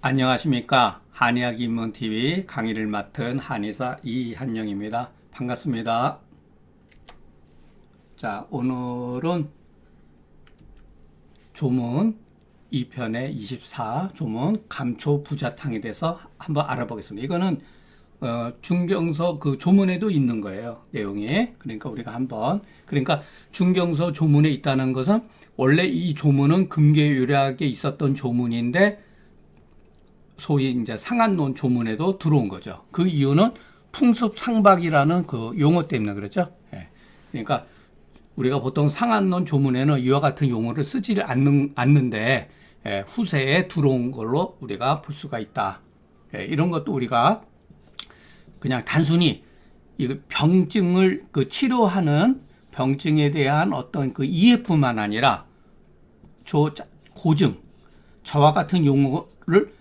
안녕하십니까. 한의학 입문TV 강의를 맡은 한의사 이한영입니다. 반갑습니다. 자, 오늘은 조문 2편의 24 조문 감초 부자탕에 대해서 한번 알아보겠습니다. 이거는 중경서 그 조문에도 있는 거예요. 내용이. 그러니까 우리가 그러니까 중경서 조문에 있다는 것은 원래 이 조문은 금계유략에 있었던 조문인데 소위 이제 상한론 조문에도 들어온 거죠. 그 이유는 풍습상박이라는 그 용어 때문에 그렇죠. 예. 그러니까 우리가 보통 상한론 조문에는 이와 같은 용어를 쓰지 않는데 후세에 들어온 걸로 우리가 볼 수가 있다. 이런 것도 우리가 그냥 단순히 이 병증을 그 치료하는 병증에 대한 어떤 그 이해뿐만 아니라 고증, 저와 같은 용어를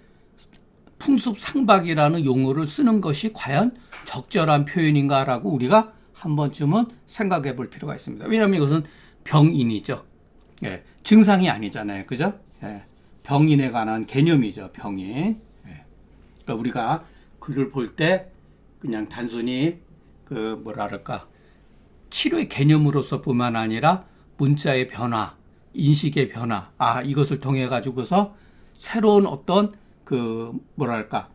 풍습상박이라는 용어를 쓰는 것이 과연 적절한 표현인가라고 우리가 한 번쯤은 생각해 볼 필요가 있습니다. 왜냐하면 이것은 병인이죠. 예, 증상이 아니잖아요. 그죠? 예, 병인에 관한 개념이죠. 병인. 예. 그러니까 우리가 글을 볼 때 그냥 단순히 그 뭐랄까 치료의 개념으로서 뿐만 아니라 문자의 변화, 인식의 변화, 이것을 통해 가지고서 새로운 어떤 그 뭐랄까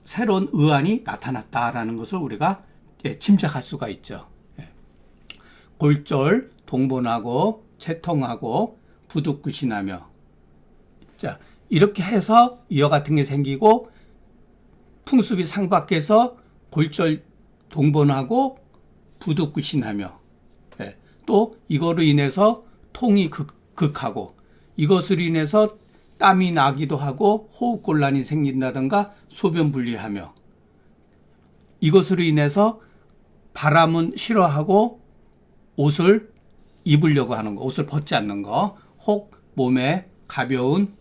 새로운 의안이 나타났다라는 것을 우리가 짐작할 수가 있죠. 골절, 동본하고 채통하고 부득끝이 나며 자 이렇게 해서 이와 같은 게 생기고 풍습이 상박해서 골절, 동본하고 부득끝이 나며 또 이거로 인해서 통이 극하고 이것으로 인해서 땀이 나기도 하고 호흡곤란이 생긴다든가 소변 분리하며 이것으로 인해서 바람은 싫어하고 옷을 입으려고 하는 거, 옷을 벗지 않는 거, 혹 몸에 가벼운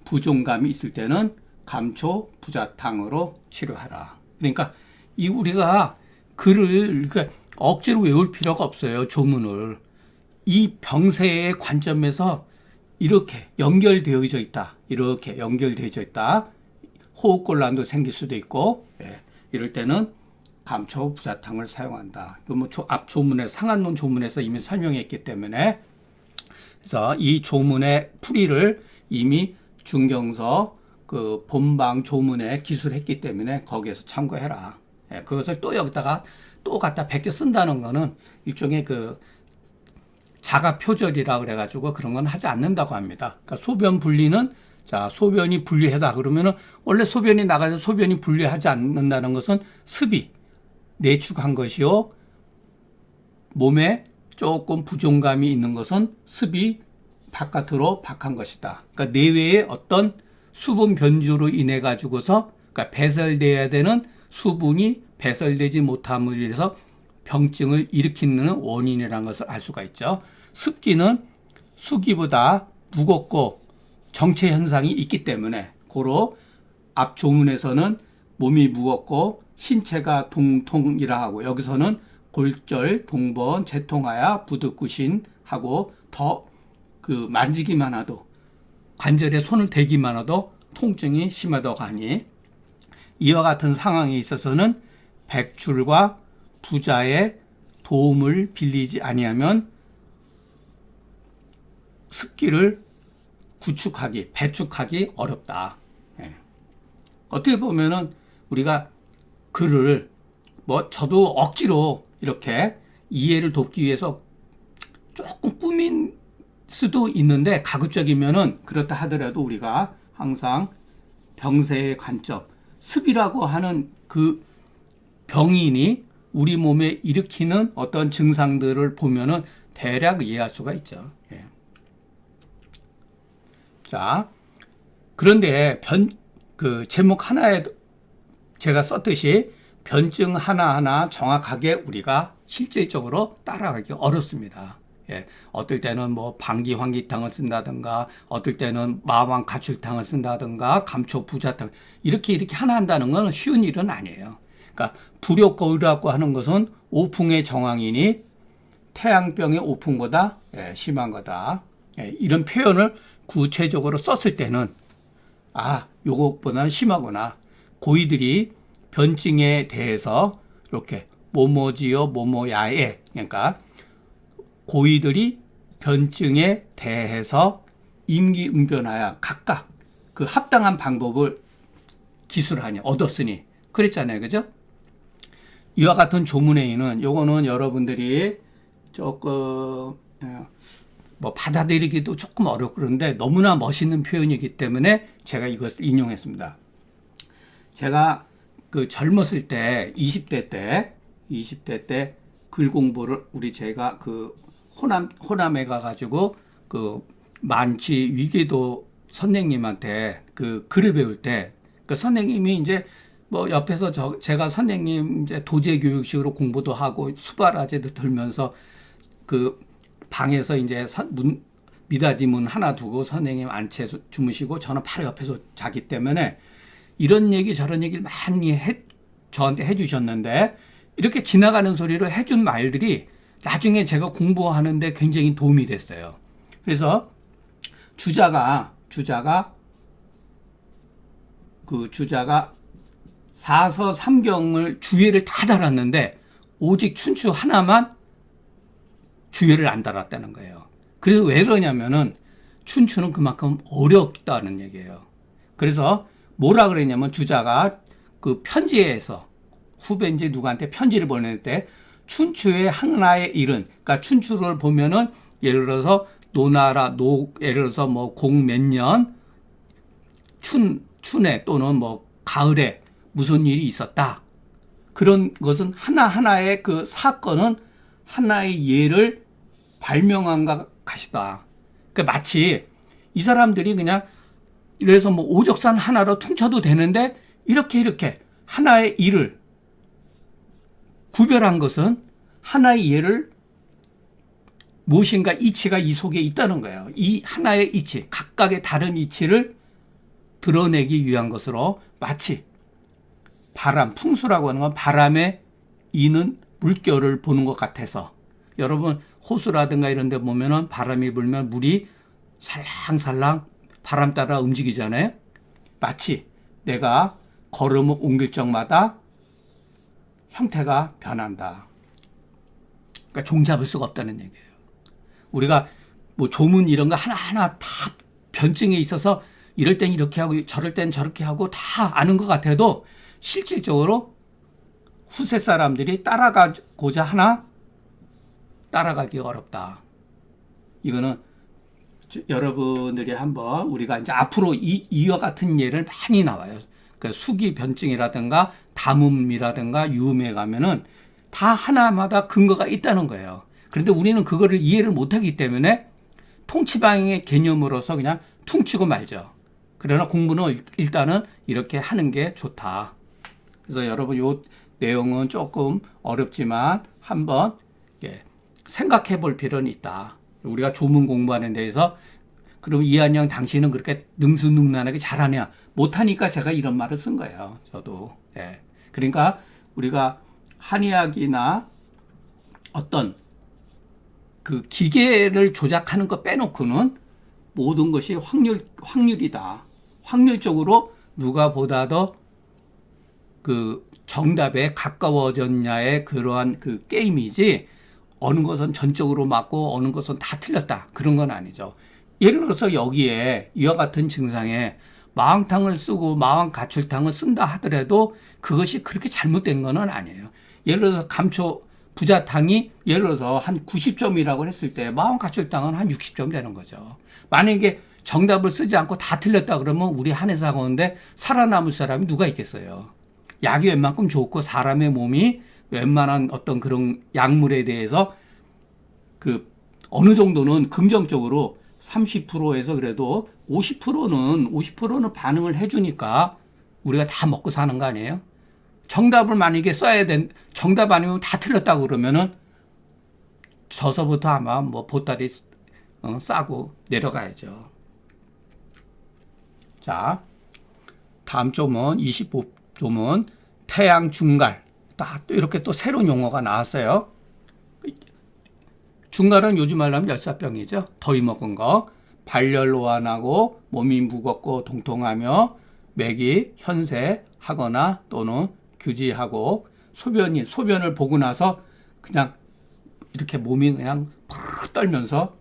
부종감이 있을 때는 감초 부자탕으로 치료하라. 그러니까 이 우리가 글을 그러니까 억지로 외울 필요가 없어요. 조문을 이 병세의 관점에서 이렇게 연결되어져 있다. 이렇게 연결되어져 있다. 호흡곤란도 생길 수도 있고, 이럴 때는 감초 부자탕을 사용한다. 앞 조문에 상한론 조문에서 이미 설명했기 때문에 그래서 이 조문의 풀이를 이미 중경서 그 본방 조문에 기술했기 때문에 거기에서 참고해라. 그것을 또 여기다가 또 갖다 베껴 쓴다는 거는 일종의 그 자가 표절이라 그래가지고 그런 건 하지 않는다고 합니다. 그러니까 소변 분리는 소변이 분리하다 그러면은 원래 소변이 나가서 소변이 분리하지 않는다는 것은 습이 내축한 것이요. 몸에 조금 부종감이 있는 것은 습이 바깥으로 박한 것이다. 그러니까 내외의 어떤 수분 변주로 인해 가지고서 그러니까 배설돼야 되는 수분이 배설되지 못함으로 인해서 병증을 일으키는 원인이라는 것을 알 수가 있죠. 습기는 수기보다 무겁고 정체 현상이 있기 때문에 고로 앞 조문에서는 몸이 무겁고 신체가 동통이라 하고 여기서는 골절, 동번, 재통하여 부득구신 하고 더 그 만지기만 하도 관절에 손을 대기만 해도 통증이 심하다고 하니 이와 같은 상황에 있어서는 백출과 부자의 도움을 빌리지 아니하면 습기를 배축하기 어렵다. 어떻게 보면은 우리가 글을 저도 억지로 이렇게 이해를 돕기 위해서 조금 꾸민 수도 있는데 가급적이면은 그렇다 하더라도 우리가 항상 병세의 관점, 습이라고 하는 그 병인이 우리 몸에 일으키는 어떤 증상들을 보면은 대략 이해할 수가 있죠. 자, 그런데 그 제목 하나에 제가 썼듯이 변증 하나하나 정확하게 우리가 실질적으로 따라가기 어렵습니다. 어떨 때는 방기환기탕을 쓴다든가, 어떨 때는 마왕가출탕을 쓴다든가, 감초 부자탕 이렇게 하나 한다는 건 쉬운 일은 아니에요. 그러니까 불욕거울이라고 하는 것은 오풍의 정황이니 태양병의 오풍보다 심한 거다. 이런 표현을 구체적으로 썼을 때는 요것보다는 심하거나 고이들이 변증에 대해서 이렇게 뭐뭐지요 뭐뭐야에 그러니까 고이들이 변증에 대해서 임기응변하여 각각 그 합당한 방법을 기술하니 얻었으니 그랬잖아요. 그죠? 이와 같은 조문회의는 요거는 여러분들이 조금 뭐 받아들이기도 조금 어렵고 그런데 너무나 멋있는 표현이기 때문에 제가 이것을 인용했습니다. 제가 그 젊었을 때 20대 때 글 공부를 제가 그 호남에 가가지고 그 만취 위기도 선생님한테 그 글을 배울 때 그 선생님이 이제 뭐 옆에서 제가 선생님 이제 도제 교육식으로 공부도 하고 수발화제도 들면서 그 방에서 이제 미닫이 문 하나 두고 선생님 앉혀 주무시고 저는 바로 옆에서 자기 때문에 이런 얘기 저런 얘기를 많이 저한테 해주셨는데 이렇게 지나가는 소리로 해준 말들이 나중에 제가 공부하는데 굉장히 도움이 됐어요. 그래서 주자가 사서삼경을 주예를 다 달았는데 오직 춘추 하나만 주예를 안 달았다는 거예요. 그래서 왜 그러냐면은 춘추는 그만큼 어렵다는 얘기예요. 그래서 뭐라 그랬냐면 주자가 그 편지에서 후배인지 누구한테 편지를 보낼 때 춘추의 항나의 일은 그러니까 춘추를 보면은 예를 들어서 예를 들어서 뭐 공 몇 년 춘에 또는 뭐 가을에 무슨 일이 있었다. 그런 것은 하나하나의 그 사건은 하나의 예를 발명한 것 같이다. 그러니까 마치 이 사람들이 그냥 이래서 뭐 오적산 하나로 퉁쳐도 되는데 이렇게 하나의 일을 구별한 것은 하나의 예를 무엇인가 이치가 이 속에 있다는 거예요. 이 하나의 이치, 각각의 다른 이치를 드러내기 위한 것으로 마치 바람, 풍수라고 하는 건 바람에 이는 물결을 보는 것 같아서 여러분 호수라든가 이런 데 보면은 바람이 불면 물이 살랑살랑 바람 따라 움직이잖아요. 마치 내가 걸음을 옮길 적마다 형태가 변한다. 그러니까 종잡을 수가 없다는 얘기예요. 우리가 뭐 조문 이런 거 하나하나 다 변증에 있어서 이럴 땐 이렇게 하고 저럴 땐 저렇게 하고 다 아는 것 같아도 실질적으로 후세 사람들이 따라가고자 하나 따라가기 어렵다. 이거는 여러분들이 한번 우리가 이제 앞으로 이와 같은 예를 많이 나와요. 그 수기 변증이라든가 담음이라든가 유음에 가면은 다 하나마다 근거가 있다는 거예요. 그런데 우리는 그거를 이해를 못하기 때문에 통치방향의 개념으로서 그냥 퉁치고 말죠. 그러나 공부는 일단은 이렇게 하는 게 좋다. 그래서 여러분 요 내용은 조금 어렵지만 한번 생각해 볼 필요는 있다. 우리가 조문 공부하는 데에서 그럼 이한영 당신은 그렇게 능수능란하게 잘하냐? 못하니까 제가 이런 말을 쓴 거예요. 저도. 그러니까 우리가 한의학이나 어떤 그 기계를 조작하는 거 빼놓고는 모든 것이 확률이다. 확률적으로 누가 보다 더 그 정답에 가까워졌냐의 그러한 그 게임이지 어느 것은 전적으로 맞고 어느 것은 다 틀렸다. 그런 건 아니죠. 예를 들어서 여기에 이와 같은 증상에 마왕탕을 쓰고 마왕가출탕을 쓴다 하더라도 그것이 그렇게 잘못된 건 아니에요. 예를 들어서 감초 부자탕이 예를 들어서 한 90점이라고 했을 때 마왕가출탕은 한 60점 되는 거죠. 만약에 정답을 쓰지 않고 다 틀렸다 그러면 우리 한의사 가운데 살아남을 사람이 누가 있겠어요. 약이 웬만큼 좋고 사람의 몸이 웬만한 어떤 그런 약물에 대해서 그 어느 정도는 긍정적으로 30%에서 그래도 50%는 반응을 해주니까 우리가 다 먹고 사는 거 아니에요? 정답을 만약에 정답 아니면 다 틀렸다고 그러면은 저서부터 아마 뭐 보따리 싸고 내려가야죠. 자, 다음 조문 25조문 태양 중갈. 또 이렇게 또 새로운 용어가 나왔어요. 중갈은 요즘 말로 하면 열사병이죠. 더위 먹은 거. 발열 노환하고 몸이 무겁고 통통하며 맥이 현세하거나 또는 규지하고 소변을 보고 나서 그냥 이렇게 몸이 그냥 푸르 떨면서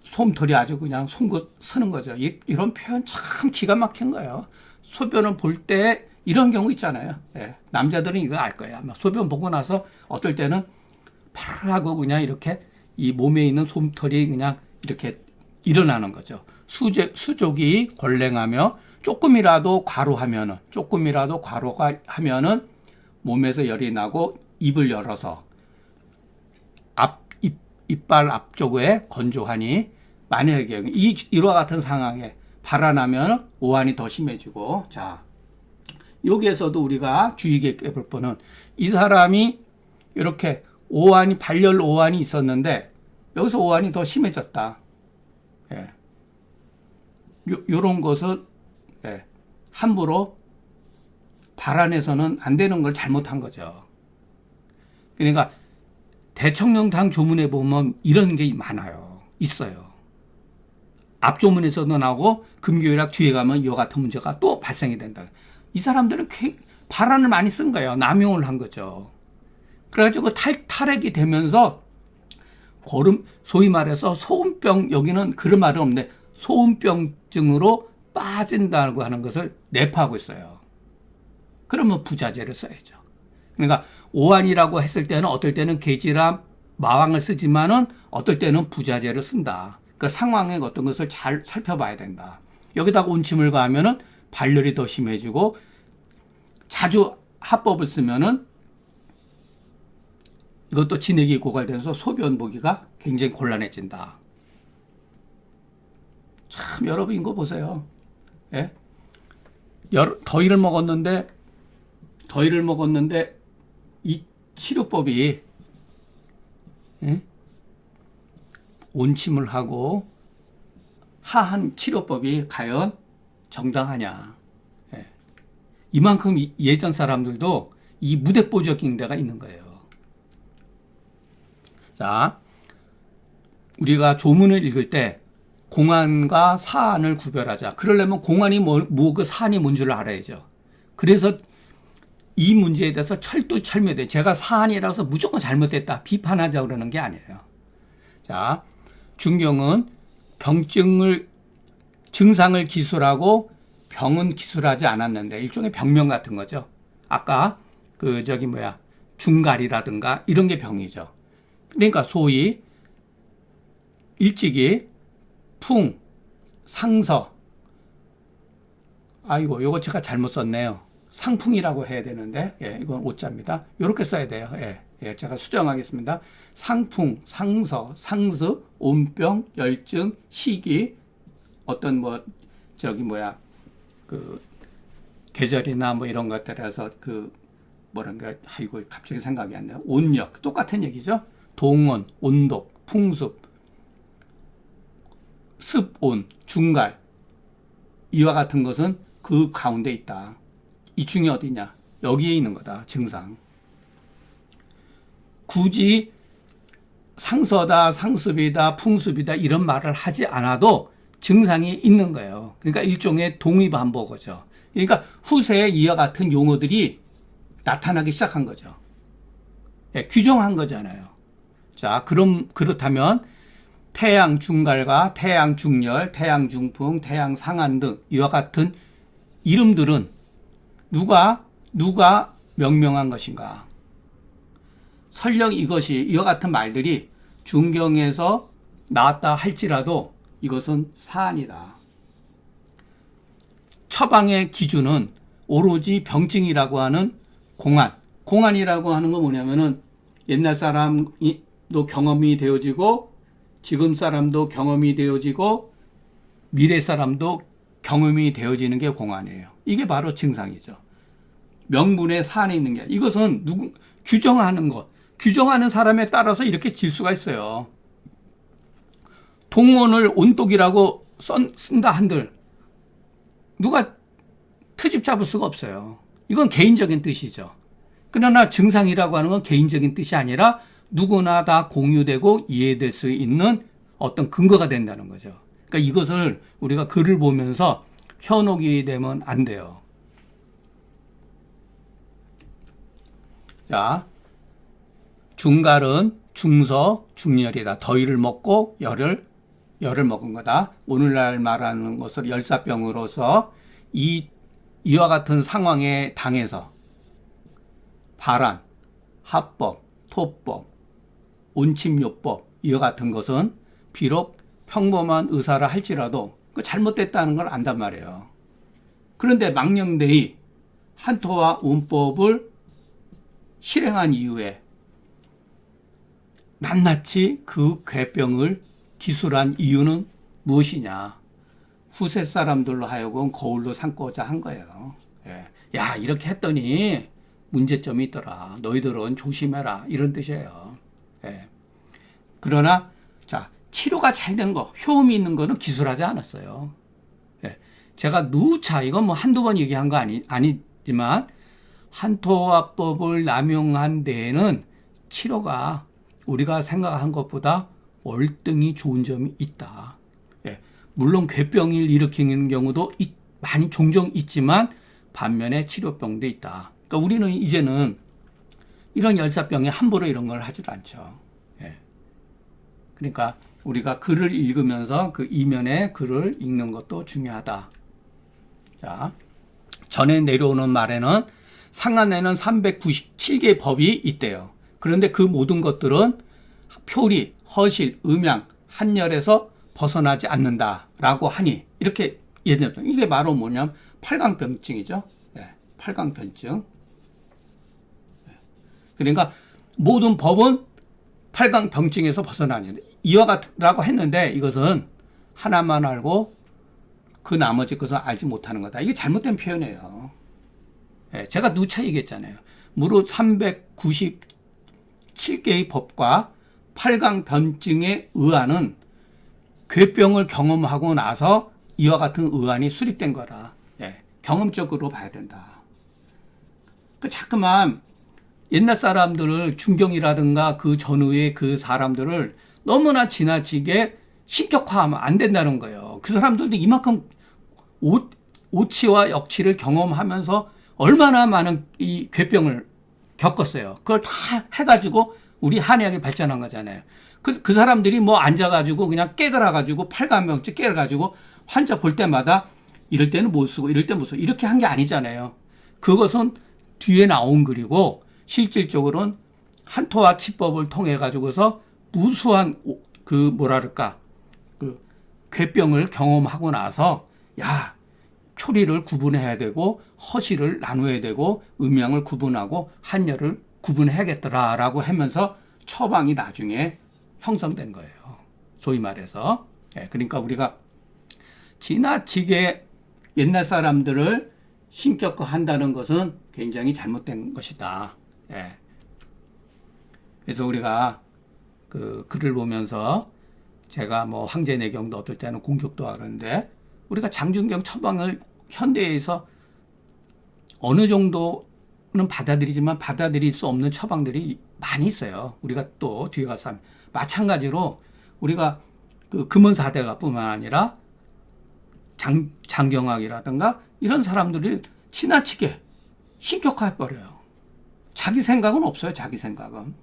솜털이 아주 그냥 송곳 서는 거죠. 이런 표현 참 기가 막힌 거예요. 소변을 볼 때 이런 경우 있잖아요. 예, 남자들은 이거 알 거예요. 아마 소변 보고 나서 어떨 때는 파르하고 그냥 이렇게 이 몸에 있는 솜털이 그냥 이렇게 일어나는 거죠. 수족이 골랭하며 조금이라도 과로가 하면은 몸에서 열이 나고 입을 열어서 이빨 앞쪽에 건조하니 만약에 이와 같은 상황에 발화나면 오한이 더 심해지고 자 여기에서도 우리가 주의 깊게 볼 거는 이 사람이 이렇게 발열 오한이 있었는데 여기서 오한이 더 심해졌다. 예. 요런 것을 예. 함부로 발안해서는 안 되는 걸 잘못한 거죠. 그러니까 대청령당 조문에 보면 이런 게 많아요. 있어요. 앞조문에서도 나오고 금교일학 뒤에 가면 이와 같은 문제가 또 발생이 된다. 이 사람들은 발안을 많이 쓴 거예요. 남용을 한 거죠. 그래가지고 탈핵이 되면서 소위 말해서 소음병, 여기는 그런 말은 없는데 소음병증으로 빠진다고 하는 것을 내포하고 있어요. 그러면 부자재를 써야죠. 그러니까 오한이라고 했을 때는 어떨 때는 계지람, 마왕을 쓰지만은 어떨 때는 부자재를 쓴다. 그 상황의 어떤 것을 잘 살펴봐야 된다. 여기다가 온침을 가하면은 발열이 더 심해지고 자주 합법을 쓰면은 이것도 진액이 고갈되면서 소변 보기가 굉장히 곤란해진다. 참 여러분 이거 보세요. 예? 더위를 먹었는데 이 치료법이 예? 온침을 하고 하한 치료법이 과연 정당하냐. 예. 이만큼 예전 사람들도 이 무대뽀적인 데가 있는 거예요. 자, 우리가 조문을 읽을 때 공안과 사안을 구별하자. 그러려면 공안이 그 사안이 뭔 줄 알아야죠. 그래서 이 문제에 대해서 철두철미돼. 제가 사안이라서 무조건 잘못됐다 비판하자 그러는 게 아니에요. 자, 중경은 증상을 기술하고 병은 기술하지 않았는데 일종의 병명 같은 거죠. 아까 중갈이라든가 이런 게 병이죠. 그러니까 소위 일찍이 풍, 상서 요거 제가 잘못 썼네요. 상풍이라고 해야 되는데 예, 이건 오자입니다. 이렇게 써야 돼요. 예, 제가 수정하겠습니다. 상풍, 상서, 상습, 온병, 열증, 희기 어떤 계절이나 이런 것들에서 갑자기 생각이 안 나요. 온역 똑같은 얘기죠. 동온, 온독, 풍습, 습온, 중갈 이와 같은 것은 그 가운데 있다. 이 중이 어디냐? 여기에 있는 거다. 증상. 굳이 상서다, 상습이다, 풍습이다 이런 말을 하지 않아도 증상이 있는 거예요. 그러니까 일종의 동의반복어죠. 그러니까 후세에 이와 같은 용어들이 나타나기 시작한 거죠. 예, 규정한 거잖아요. 자, 그렇다면 태양 중갈과 태양 중열, 태양 중풍, 태양 상한 등 이와 같은 이름들은 누가 명명한 것인가? 설령 이와 같은 말들이 중경에서 나왔다 할지라도 이것은 사안이다. 처방의 기준은 오로지 병증이라고 하는 공안이라고 하는 건 뭐냐면은 옛날 사람도 경험이 되어지고 지금 사람도 경험이 되어지고 미래 사람도 경험이 되어지는 게 공안이에요. 이게 바로 증상이죠. 명분에 사안이 있는 게 이것은 규정하는 사람에 따라서 이렇게 질수가 있어요. 동원을 온독이라고 쓴다 한들 누가 트집 잡을 수가 없어요. 이건 개인적인 뜻이죠. 그러나 증상이라고 하는 건 개인적인 뜻이 아니라 누구나 다 공유되고 이해될 수 있는 어떤 근거가 된다는 거죠. 그러니까 이것을 우리가 글을 보면서 현혹이 되면 안 돼요. 자, 중갈은 중서, 중열이다. 더위를 먹고 열을 먹은 거다. 오늘날 말하는 것을 열사병으로서 이와 같은 상황에 당해서 발한, 합법, 토법, 온침요법 이와 같은 것은 비록 평범한 의사라 할지라도 그 잘못됐다는 걸 안단 말이에요. 그런데 망령대의 한토와 온법을 실행한 이후에 낱낱이 그 괴병을 기술한 이유는 무엇이냐? 후세 사람들로 하여금 거울로 삼고자 한 거예요. 예. 야, 이렇게 했더니 문제점이 있더라. 너희들은 조심해라. 이런 뜻이에요. 예. 그러나 자, 치료가 잘 된 거, 효험이 있는 거는 기술하지 않았어요. 예. 제가 누차 이건 뭐 한두 번 얘기한 거 아니지만 한토화법을 남용한 데에는 치료가 우리가 생각한 것보다 월등히 좋은 점이 있다. 예. 물론 괴병을 일으키는 경우도 많이 종종 있지만 반면에 치료병도 있다. 그러니까 우리는 이제는 이런 열사병에 함부로 이런 걸 하지도 않죠. 예. 그러니까 우리가 글을 읽으면서 그 이면의 글을 읽는 것도 중요하다. 자, 전에 내려오는 말에는 상한에는 397개의 법이 있대요. 그런데 그 모든 것들은 표리, 허실, 음양, 한열에서 벗어나지 않는다라고 하니 이렇게 예전에 이게 바로 뭐냐면 팔강병증이죠. 네, 팔강병증. 그러니까 모든 법은 팔강병증에서 벗어나는데 이와 같다고 했는데 이것은 하나만 알고 그 나머지 것을 알지 못하는 거다. 이게 잘못된 표현이에요. 네, 제가 누차 얘기했잖아요. 무릇 397개의 법과 팔강변증의 의안은 괴병을 경험하고 나서 이와 같은 의안이 수립된 거라. 예, 경험적으로 봐야 된다. 자꾸만 옛날 사람들을 중경이라든가 그 전후의 그 사람들을 너무나 지나치게 신격화하면 안 된다는 거예요. 그 사람들도 이만큼 오치와 역치를 경험하면서 얼마나 많은 이 괴병을 겪었어요. 그걸 다 해가지고 우리 한의학이 발전한 거잖아요. 그 사람들이 뭐 앉아가지고 그냥 깨달아가지고 팔강병증 깨달아가지고 환자 볼 때마다 이럴 때는 못 쓰고 이럴 때 못 쓰고 이렇게 한 게 아니잖아요. 그것은 뒤에 나온 글이고 실질적으로는 한토와 치법을 통해 가지고서 무수한 그 뭐랄까 그 괴병을 경험하고 나서 야 표리를 구분해야 되고 허실을 나누어야 되고 음양을 구분하고 한열을 구분해야겠더라라고 하면서 처방이 나중에 형성된 거예요. 소위 말해서. 예, 그러니까 우리가 지나치게 옛날 사람들을 신격화한다는 것은 굉장히 잘못된 것이다. 예. 그래서 우리가 그 글을 보면서 제가 뭐 황제내경도 어떨 때는 공격도 하는데 우리가 장준경 처방을 현대에서 어느 정도는 받아들이지만 받아들일 수 없는 처방들이 많이 있어요. 우리가 또 뒤에 가서 하면. 마찬가지로 우리가 그 금원사대가 뿐만 아니라 장경학이라든가 이런 사람들이 지나치게 신격화해버려요. 자기 생각은 없어요. 자기 생각은.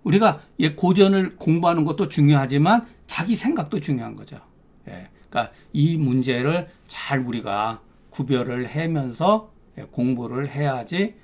우리가 고전을 공부하는 것도 중요하지만 자기 생각도 중요한 거죠. 예. 그러니까 이 문제를 잘 우리가 구별을 하면서 공부를 해야지